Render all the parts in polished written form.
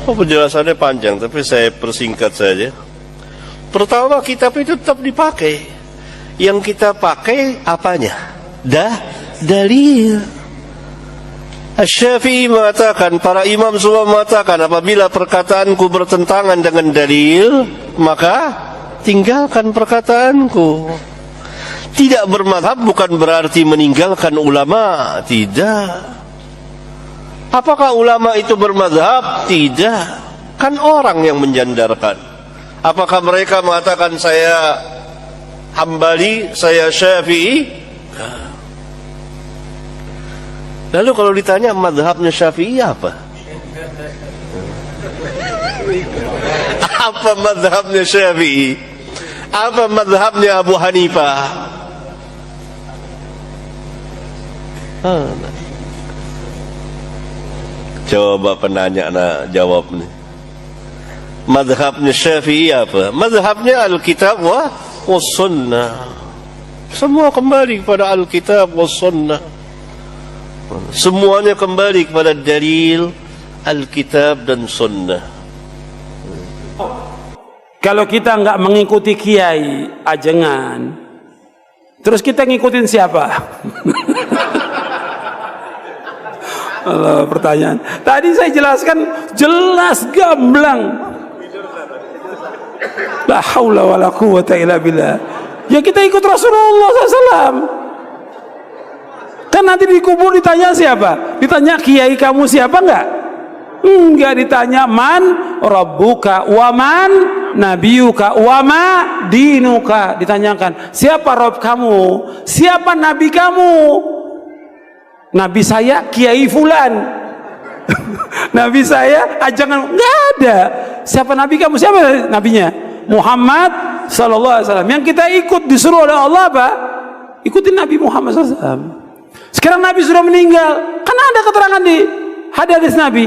Oh, penjelasannya panjang, tapi saya persingkat saja. Pertama, kitab itu tetap dipakai. Yang kita pakai apanya? Dalil. Asy-Syafi'i mengatakan, para imam semua mengatakan, apabila perkataanku bertentangan dengan dalil, maka tinggalkan perkataanku. Tidak bermadhab bukan berarti meninggalkan ulama, tidak. Apakah ulama itu bermadhab? Tidak. Kan orang yang menjandarkan. Apakah mereka mengatakan saya Hambali, saya Syafi'i? Lalu kalau ditanya madhabnya Syafi'i apa? Apa madhabnya Syafi'i? Apa madhabnya Abu Hanifah? Coba penanya jawab nih. Madhabnya Syafi'i apa? Madhabnya Alkitab wa Sunnah. Semua kembali kepada Alkitab wa Sunnah. Semuanya kembali kepada dalil Alkitab dan Sunnah. Kalau kita nggak mengikuti kiai ajengan, terus kita ngikutin siapa? Allah, pertanyaan. Tadi saya jelaskan jelas gamblang. La haula wala quwwata illa billah. Ya kita ikut Rasulullah SAW. Kan nanti dikubur ditanya siapa? Ditanya kiai kamu siapa enggak? Enggak, ditanya man rabbuka wa man nabiyuka wa ma dinuka. Ditanyakan siapa Rob kamu, siapa nabi kamu. Nabi saya kiai fulan. Nabi saya ajangan, enggak ada. Siapa nabi kamu, siapa nabinya? Muhammad sallallahu alaihi wasallam. Yang kita ikut disuruh oleh Allah apa? Ikutin Nabi Muhammad sallallahu alaihi wasallam. Sekarang Nabi sudah meninggal, kan ada keterangan di hadis Nabi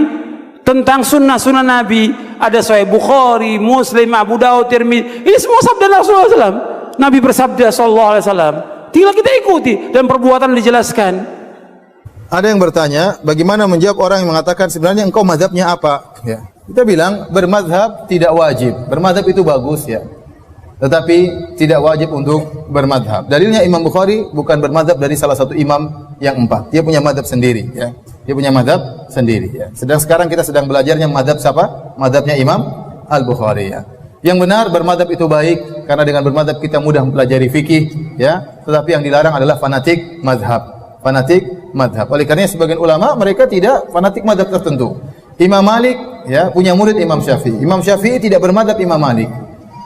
tentang sunnah-sunnah Nabi. Ada Sahih Bukhari, Muslim, Abu Daud, Tirmidzi. Ini semua sabda Rasulullah SAW. Nabi bersabda sallallahu alaihi wasallam. Tinggal kita ikuti dan perbuatan dijelaskan. Ada yang bertanya, bagaimana menjawab orang yang mengatakan sebenarnya engkau mazhabnya apa? Ya. Kita bilang bermazhab tidak wajib. Bermazhab itu bagus ya. Tetapi tidak wajib untuk bermadhab. Dalilnya Imam Bukhari bukan bermadhab dari salah satu imam yang 4. Dia punya madhab sendiri. Ya. Dia punya madhab sendiri. Ya. Sedang sekarang kita sedang belajarnya madhab siapa? Madhabnya Imam Al-Bukhari. Ya. Yang benar bermadhab itu baik karena dengan bermadhab kita mudah mempelajari fikih. Ya. Tetapi yang dilarang adalah fanatik madhab. Fanatik madhab. Oleh karenanya sebagian ulama mereka tidak fanatik madhab tertentu. Imam Malik ya punya murid Imam Syafi'i. Imam Syafi'i tidak bermadhab Imam Malik.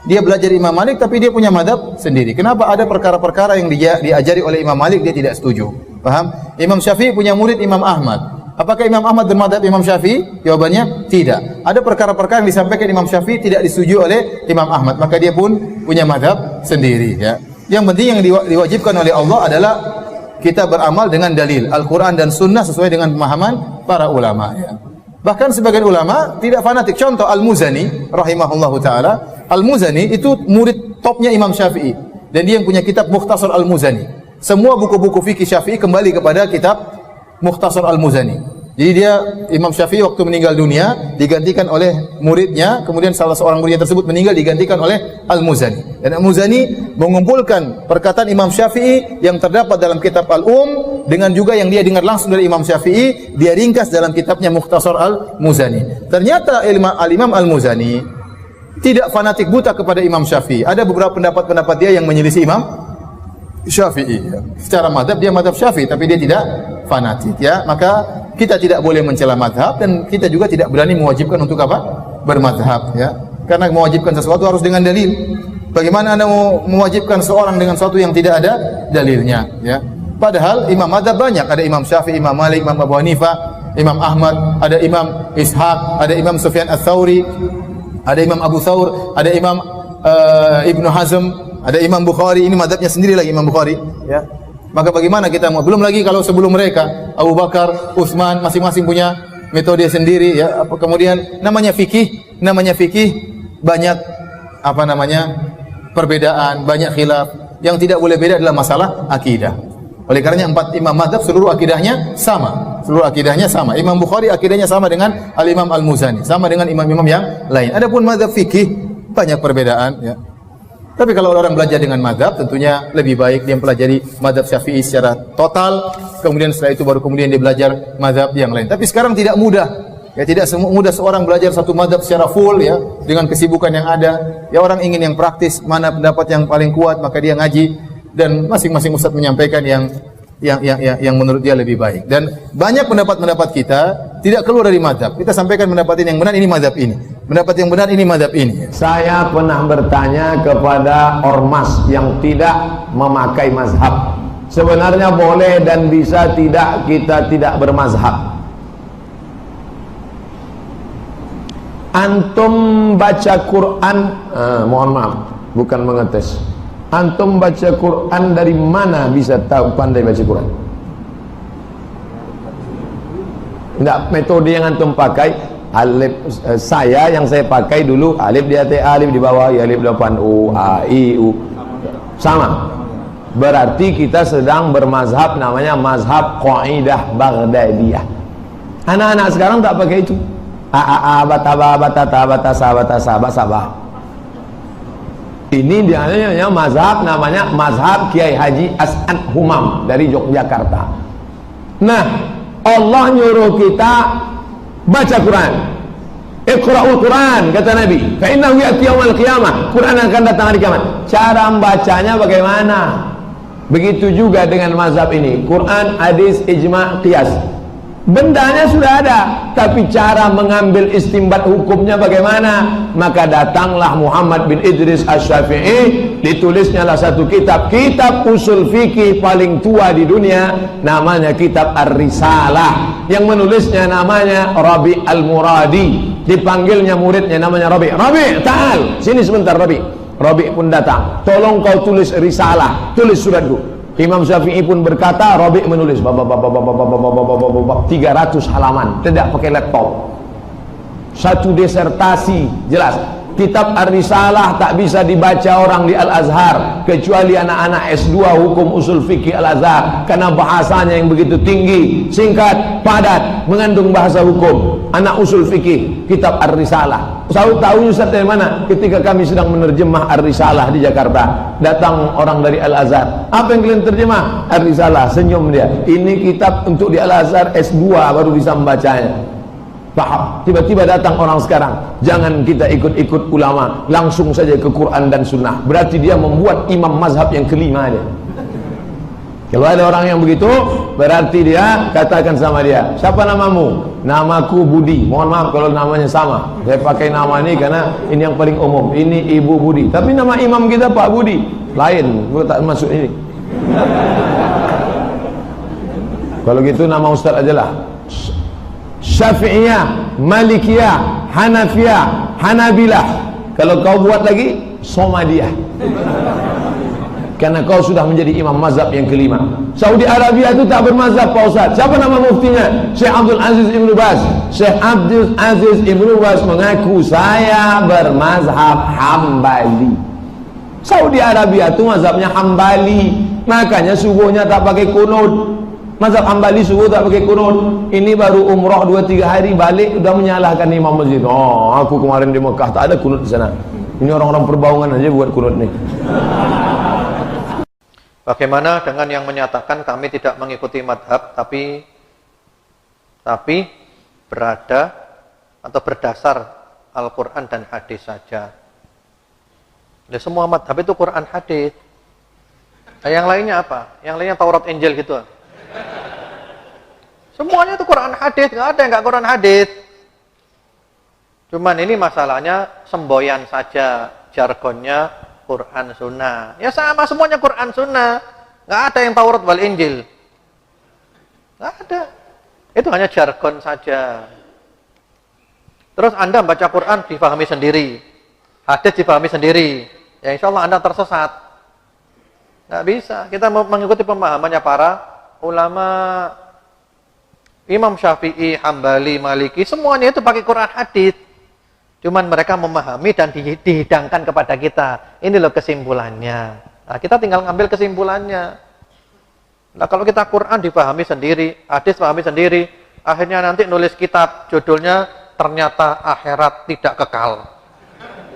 Dia belajar Imam Malik tapi dia punya madhab sendiri. Kenapa ada perkara-perkara yang diajari oleh Imam Malik dia tidak setuju? Paham? Imam Syafi'i punya murid Imam Ahmad. Apakah Imam Ahmad bermadhab Imam Syafi'i? Jawabannya tidak. Ada perkara-perkara yang disampaikan Imam Syafi'i tidak disetujui oleh Imam Ahmad, maka dia pun punya madhab sendiri. Ya. Yang penting yang diwajibkan oleh Allah adalah kita beramal dengan dalil Al-Quran dan Sunnah sesuai dengan pemahaman para ulama. Ya. Bahkan sebagian ulama tidak fanatik. Contoh Al-Muzani rahimahullahu taala. Al-Muzani itu murid topnya Imam Syafi'i dan dia yang punya kitab Mukhtasar Al-Muzani. Semua buku-buku fikih Syafi'i kembali kepada kitab Mukhtasar Al-Muzani. Jadi dia Imam Syafi'i waktu meninggal dunia digantikan oleh muridnya, kemudian salah seorang muridnya tersebut meninggal digantikan oleh Al-Muzani. Dan Al-Muzani mengumpulkan perkataan Imam Syafi'i yang terdapat dalam kitab Al-Um dengan juga yang dia dengar langsung dari Imam Syafi'i, dia ringkas dalam kitabnya Mukhtasar Al-Muzani. Ternyata Al-Imam Al-Muzani tidak fanatik buta kepada Imam Syafi'i. Ada beberapa pendapat-pendapat dia yang menyelisih Imam Syafi'i. Ya. Secara madhab dia madhab Syafi'i, tapi dia tidak fanatik. Ya, maka kita tidak boleh mencela madhab dan kita juga tidak berani mewajibkan untuk apa? Bermadhab. Ya, karena mewajibkan sesuatu harus dengan dalil. Bagaimana anda mau mewajibkan seorang dengan sesuatu yang tidak ada dalilnya? Ya, padahal imam madhab banyak. Ada Imam Syafi'i, Imam Malik, Imam Abu Hanifah, Imam Ahmad, ada Imam Ishaq, ada Imam Sufyan Ats-Tsauri, ada Imam Abu Thawr, ada Imam Ibnu Hazm, ada Imam Bukhari. Ini madhabnya sendiri lagi Imam Bukhari. Ya. Maka bagaimana kita mau? Belum lagi kalau sebelum mereka Abu Bakar, Utsman masing-masing punya metode sendiri. Ya. Kemudian namanya fikih banyak apa namanya perbedaan, banyak khilaf. Yang tidak boleh beda adalah masalah akidah. Oleh karenanya 4 imam madhab seluruh akidahnya sama. seluruh akidahnya sama. Imam Bukhari akidahnya sama dengan Al-Imam Al-Muzani, sama dengan imam-imam yang lain. Adapun mazhab fikih banyak perbedaan ya. Tapi kalau orang belajar dengan mazhab tentunya lebih baik dia mempelajari mazhab Syafi'i secara total, kemudian setelah itu baru kemudian dia belajar mazhab yang lain. Tapi sekarang tidak mudah. Ya tidak mudah seorang belajar satu mazhab secara full ya dengan kesibukan yang ada. Ya orang ingin yang praktis, mana pendapat yang paling kuat maka dia ngaji dan masing-masing ustaz menyampaikan yang menurut dia lebih baik. Dan banyak pendapat-pendapat kita tidak keluar dari mazhab. Kita sampaikan pendapat ini yang benar ini mazhab ini. Pendapat yang benar ini mazhab ini. Saya pernah bertanya kepada ormas yang tidak memakai mazhab. Sebenarnya boleh dan bisa tidak kita tidak bermazhab. Antum baca Quran, mohon maaf, bukan mengetes. Antum baca Quran dari mana bisa tahu pandai baca Quran? Tidak, metode yang antum pakai, alif yang saya pakai dulu alif di atas alif di bawah alif depan u a i u sama. Berarti kita sedang bermazhab namanya mazhab Qaidah Baghdadiyah. Anak-anak sekarang tak pakai itu. Sabah. Ini dia mazhab namanya mazhab Kiai Haji As'ad Humam dari Yogyakarta. Nah, Allah nyuruh kita baca Quran. Iqra'ul Quran kata Nabi. Fa innahu ya'ti yaumil qiyamah. Quran akan datang hari kiamat. Cara membacanya bagaimana? Begitu juga dengan mazhab ini. Quran, hadis, ijma', qiyas. Bendanya sudah ada, tapi cara mengambil istimbat hukumnya bagaimana? Maka datanglah Muhammad bin Idris Asy-Syafi'i, ditulisnyalah satu kitab usul fikih paling tua di dunia, namanya kitab Ar-Risalah. Yang menulisnya namanya Rabi' Al-Muradi, dipanggilnya muridnya namanya Rabi'. Rabi', ta'al, sini sebentar Rabi'. Rabi' pun datang, tolong kau tulis risalah, tulis suratku. Imam Syafi'i pun berkata, Rabi' menulis 300 halaman, tidak pakai laptop. Satu disertasi, jelas. Kitab Ar-Risalah tak bisa dibaca orang di Al-Azhar kecuali anak-anak S2 hukum usul fikih Al-Azhar, karena bahasanya yang begitu tinggi, singkat, padat, mengandung bahasa hukum. Anak usul fikih kitab Ar-Risalah. Tahu Ustaz dari mana? Ketika kami sedang menerjemah Ar-Risalah di Jakarta, datang orang dari Al-Azhar. Apa yang kalian terjemah? Ar-Risalah. Senyum dia. Ini kitab untuk di Al-Azhar S2 baru bisa membacanya. Paham? Tiba-tiba datang orang sekarang, jangan kita ikut-ikut ulama, langsung saja ke Quran dan Sunnah. Berarti dia membuat imam mazhab yang kelima dia. Kalau ada orang yang begitu, berarti dia katakan sama dia, siapa namamu? Namaku Budi. Mohon maaf kalau namanya sama. Saya pakai nama ini karena ini yang paling umum. Ini Ibu Budi. Tapi nama imam kita Pak Budi. Lain, gua tak masuk ini. Kalau gitu nama Ustaz aja lah. Syafi'iyah, Malikiyah, Hanafiyah, Hanabilah. Kalau kau buat lagi, Somadiyah. Karena kau sudah menjadi imam mazhab yang kelima. Saudi Arabia itu tak bermazhab Pak Ustaz. Siapa nama muftinya? Syekh Abdul Aziz Ibnu Baz. Syekh Abdul Aziz Ibnu Baz mengaku saya bermazhab Hambali. Saudi Arabia itu mazhabnya Hambali. Makanya subuhnya tak pakai kunut. Mazhab Hambali subuh tak pakai kunut. Ini baru umrah 2-3 hari balik udah menyalahkan imam masjid. Oh, aku kemarin di Mekah tak ada kunut di sana. Ini orang-orang perbaungan aja buat kunut nih. Bagaimana dengan yang menyatakan kami tidak mengikuti madhab tapi berada atau berdasar Al-Quran dan hadis saja? Ya, semua madhab itu Quran hadis. Nah, yang lainnya apa? Yang lainnya Taurat Injil gitu. Semuanya itu Quran hadis, nggak ada yang nggak Quran hadis. Cuman ini masalahnya semboyan saja, jargonnya Quran Sunnah. Ya sama semuanya Quran Sunnah. Nggak ada yang Taurat wal Injil. Nggak ada. Itu hanya jargon saja. Terus Anda baca Quran difahami sendiri, hadis difahami sendiri. Ya insya Allah Anda tersesat. Nggak bisa. Kita mengikuti pemahamannya para ulama. Imam Syafi'i, Hambali, Maliki, semuanya itu pakai Quran hadis. Cuman mereka memahami dan dihidangkan kepada kita. Ini loh kesimpulannya. Nah, kita tinggal ngambil kesimpulannya. Nah kalau kita Quran dipahami sendiri, hadis pahami sendiri, akhirnya nanti nulis kitab judulnya ternyata akhirat tidak kekal.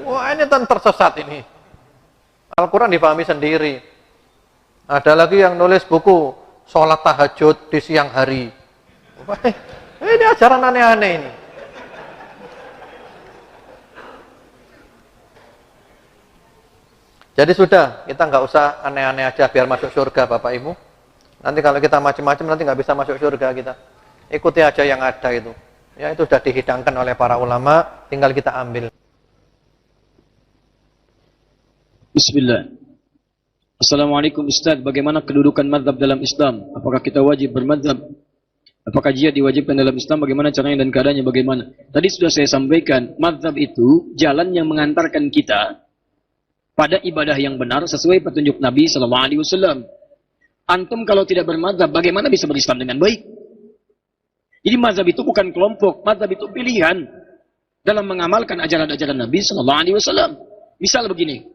Wah ini tersesat ini. Al-Quran dipahami sendiri. Ada lagi yang nulis buku sholat tahajud di siang hari. Wah, ini ajaran aneh-aneh ini. Jadi sudah, kita nggak usah aneh-aneh aja biar masuk surga Bapak Ibu. Nanti kalau kita macam-macam nanti nggak bisa masuk surga kita. Ikuti aja yang ada itu. Ya itu sudah dihidangkan oleh para ulama, tinggal kita ambil. Bismillah. Assalamualaikum Ustaz, bagaimana kedudukan mazhab dalam Islam? Apakah kita wajib bermazhab? Apakah jihad diwajibkan dalam Islam? Bagaimana caranya dan keadaannya bagaimana? Tadi sudah saya sampaikan, mazhab itu jalan yang mengantarkan kita pada ibadah yang benar sesuai petunjuk Nabi SAW. Antum kalau tidak bermazhab, bagaimana bisa berislam dengan baik? Jadi mazhab itu bukan kelompok, mazhab itu pilihan dalam mengamalkan ajaran-ajaran Nabi SAW. Misal begini,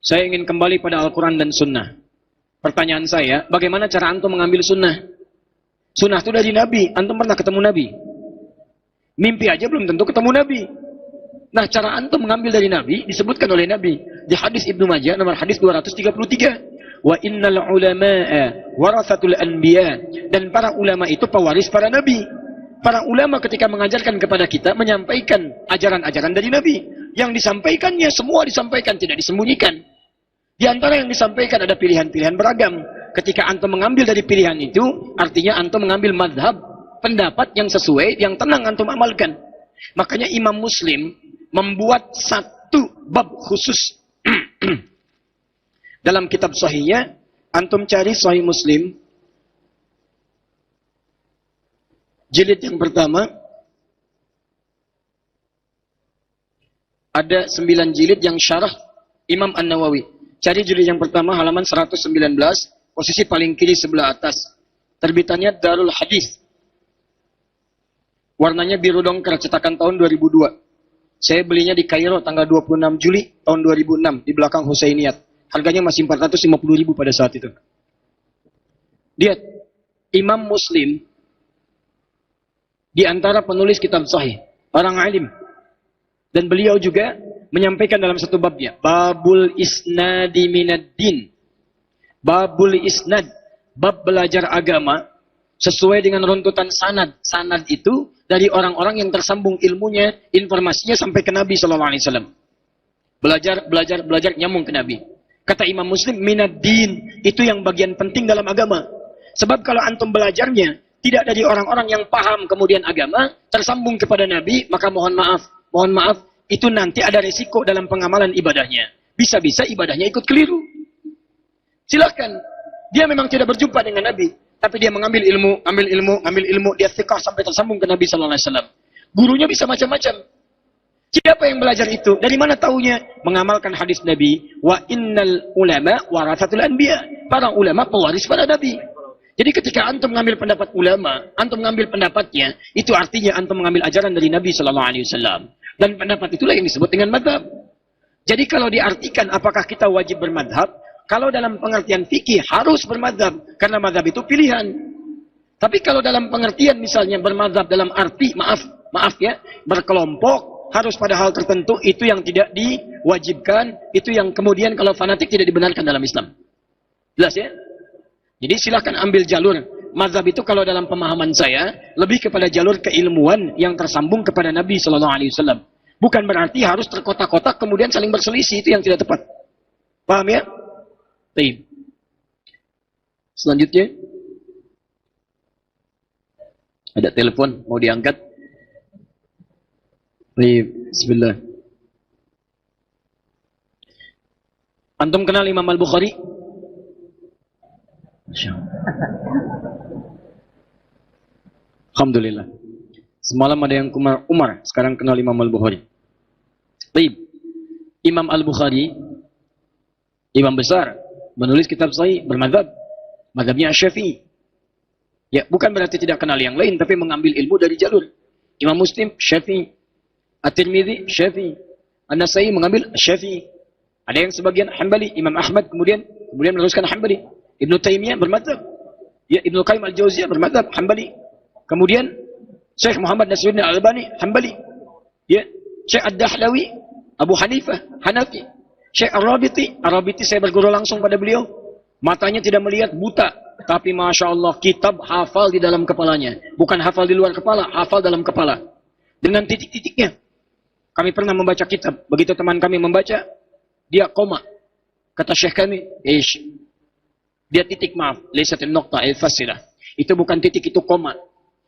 saya ingin kembali pada Al-Quran dan Sunnah. Pertanyaan saya, bagaimana cara antum mengambil sunnah? Sunnah itu dari Nabi, antum pernah ketemu Nabi? Mimpi aja belum tentu ketemu Nabi. Nah, cara antum mengambil dari Nabi disebutkan oleh Nabi di hadis Ibnu Majah nomor hadis 233. Wa innal ulama'a warathatul anbiya, dan para ulama itu pewaris para nabi. Para ulama ketika mengajarkan kepada kita menyampaikan ajaran-ajaran dari Nabi. Yang disampaikannya semua disampaikan, tidak disembunyikan. Di antara yang disampaikan ada pilihan-pilihan beragam. Ketika antum mengambil dari pilihan itu, artinya antum mengambil madhab, pendapat yang sesuai, yang tenang antum amalkan. Makanya Imam Muslim membuat satu bab khusus dalam kitab sahihnya. Antum cari Sahih Muslim jilid yang pertama, ada 9 jilid yang syarah Imam An-Nawawi. Cari jilid yang pertama halaman 119, posisi paling kiri sebelah atas. Terbitannya Darul Hadis. Warnanya biru dongker, cetakan tahun 2002. Saya belinya di Kairo tanggal 26 Juli tahun 2006 di belakang Husainiyat. Harganya masih 450.000 pada saat itu. Lihat, Imam Muslim di antara penulis kitab sahih, orang alim. Dan beliau juga menyampaikan dalam satu babnya, Babul Isnadi Minaddin. Babul Isnad, bab belajar agama sesuai dengan runtutan sanad. Sanad itu dari orang-orang yang tersambung ilmunya, informasinya sampai ke Nabi SAW. Belajar nyambung ke Nabi. Kata Imam Muslim, minaddin, itu yang bagian penting dalam agama. Sebab kalau antum belajarnya tidak dari orang-orang yang paham kemudian agama, tersambung kepada Nabi, maka mohon maaf, itu nanti ada resiko dalam pengamalan ibadahnya. Bisa-bisa ibadahnya ikut keliru. Silakan, dia memang tidak berjumpa dengan Nabi, tapi dia mengambil ilmu, dia thiqah sampai tersambung ke Nabi SAW. Gurunya bisa macam-macam. Siapa yang belajar itu? Dari mana taunya? Mengamalkan hadis Nabi. Wa innal ulama warathatul anbiya. Para ulama pewaris para Nabi. Jadi ketika antum mengambil pendapat ulama, antum mengambil pendapatnya, itu artinya antum mengambil ajaran dari Nabi SAW. Dan pendapat itulah yang disebut dengan madhab. Jadi kalau diartikan apakah kita wajib bermadhab, kalau dalam pengertian fikih harus bermadhab, karena madhab itu pilihan. Tapi kalau dalam pengertian misalnya bermadhab dalam arti, maaf ya, berkelompok, harus pada hal tertentu, itu yang tidak diwajibkan, itu yang kemudian kalau fanatik tidak dibenarkan dalam Islam. Jelas ya? Jadi silahkan ambil jalur. Mazhab itu kalau dalam pemahaman saya, lebih kepada jalur keilmuan yang tersambung kepada Nabi SAW. Bukan berarti harus terkotak-kotak kemudian saling berselisih, itu yang tidak tepat. Paham ya? Baik. Selanjutnya, ada telepon, mau diangkat? Baik, bismillah. Antum kenal Imam Al-Bukhari? Alhamdulillah. Semalam ada yang Umar, sekarang kenal Imam Al-Bukhari. Baik. Imam Al-Bukhari, imam besar, menulis kitab sahih, bermadzhab. Mazhabnya Syafi'i. Ya, bukan berarti tidak kenal yang lain, tapi mengambil ilmu dari jalur. Imam Muslim, Syafi'i. At-Tirmidzi, Syafi'i. An-Nasai mengambil Syafi'i. Ada yang sebagian Hanbali, Imam Ahmad kemudian meneruskan Hanbali. Ibnu Taimiyah bermadzhab. Ya, Ibnu Qayyim Al-Jauziyah bermadzhab Hambali. Kemudian Syekh Muhammad Nasiruddin Al-Albani Hambali. Ya, Syekh Ad-Dahlawi Abu Hanifah Hanafi. Syekh Ar-Rabiti saya berguru langsung pada beliau. Matanya tidak melihat, buta, tapi Masya Allah kitab hafal di dalam kepalanya. Bukan hafal di luar kepala, hafal dalam kepala. Dengan titik-titiknya. Kami pernah membaca kitab. Begitu teman kami membaca, dia koma. Kata Syekh kami, dia titik, maaf, laysatin nuqta al-fasilah. Itu bukan titik, itu koma.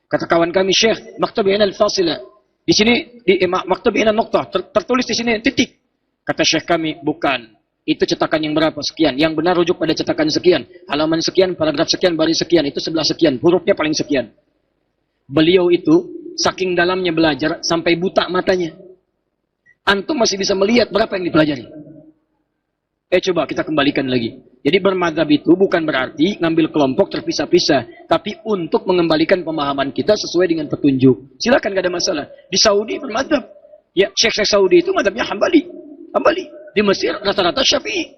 Kata kawan kami, Syekh, maktub ina al-fasilah. Di sini maktub ina nuqta, tertulis di sini titik. Kata Syekh kami, bukan. Itu cetakan yang berapa? Sekian. Yang benar rujuk pada cetakan sekian. Halaman sekian, paragraf sekian, baris sekian. Itu sebelah sekian. Hurufnya paling sekian. Beliau itu saking dalamnya belajar sampai buta matanya. Antum masih bisa melihat berapa yang dipelajari. Coba kita kembalikan lagi. Jadi bermadzhab itu bukan berarti ngambil kelompok terpisah-pisah, tapi untuk mengembalikan pemahaman kita sesuai dengan petunjuk. Silakan, gak ada masalah. Di Saudi bermadzhab. Ya, Syekh Saudi itu madzhabnya Hambali. Di Mesir rata-rata Syafi'i.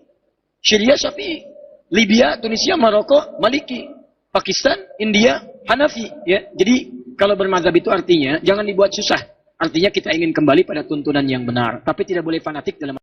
Syria Syafi'i. Libya, Tunisia, Maroko Maliki. Pakistan, India Hanafi. Ya, jadi kalau bermadzhab itu artinya jangan dibuat susah. Artinya kita ingin kembali pada tuntunan yang benar, tapi tidak boleh fanatik dalam